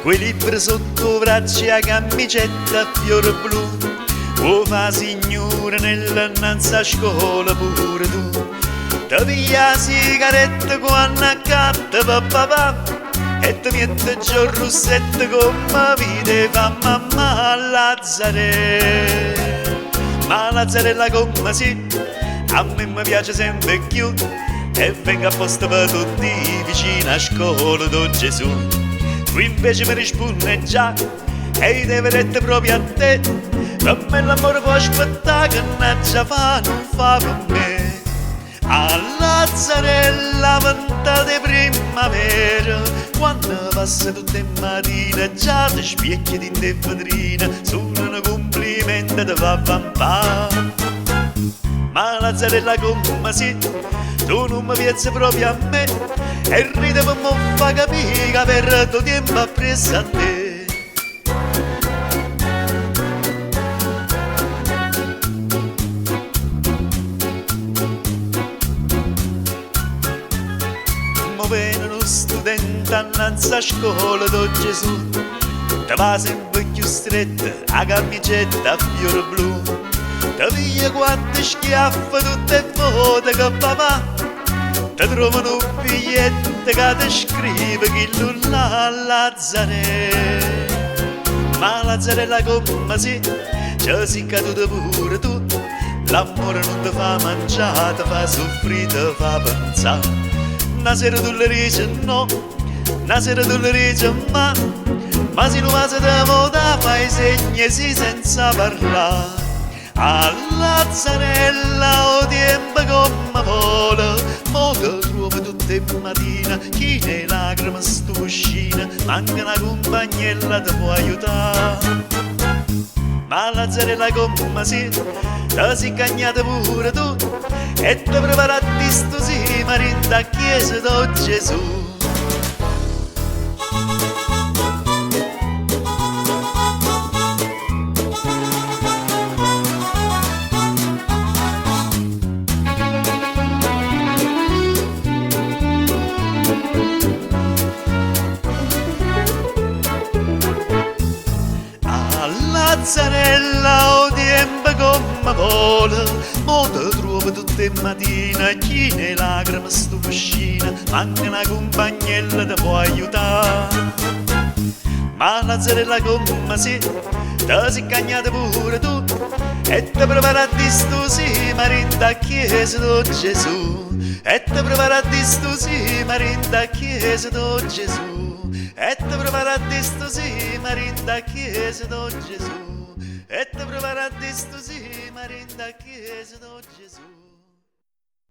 quei libri sotto braccia a camicetta a fiore blu, o fa signore nell'annanza a scuola pure tu. Ti piglia la sigaretta quando accatta papà e ti mette giù il rossetto come vide fa mamma Lazzarella. Ma Lazzarella come sì, a me mi piace sempre più e vengo apposta per tutti vicino a scuola di Gesù. Tu invece mi risponde già e devi detto proprio a te, per me l'amore può aspettare che non già fa, non fa per me. A Lazzarella venta di primavera, quando passa tutte le mattine già ti specchi in te vetrina, suonano complimenti di papà. Ma Lazzarella come sì, tu non mi piaci proprio a me e ride per mi fa capire che per tuo tempo appresso a te. Viene uno studente annanzi a scuola di Gesù, ti va sempre più stretta a camicetta a fiore blu, ti piglia quattro schiaffi tutte foto che papà, ti trovano un biglietto che ti scrive chi là Lazzarella. Ma Lazzarella come sì, ci sei caduto pure tu, l'amore non ti fa mangiare, ti fa soffrire, ti fa pensare. Una sera tu le dici no, una sera tu le dici ma se non va da moda fai segni sì senza parlare. A Lazzarella o tempo come vola, mo te trovi tutte le mattine, chi ne lacrime sto cuscina, manca una compagnella ti può aiutare. Ma Lazzarella come sì, ti sei cagnata pure tu e ti preparati sto sì marinda a chiesa di Gesù. Lazzarella o tempo come vola, mo te trovi tutte le mattine, chi ne lacrime sto piscina, manca una compagnella ti può aiutare. Ma Lazzarella come sì, ti sei cagnata pure tu e ti preparati sto sì marinda a chiesa di Gesù, e ti preparati sto sì marinda a chiesa di Gesù, e ti preparati sto sì marinda a chiesa di Gesù, e ti preparati sto sì marinda a chiesa di Gesù.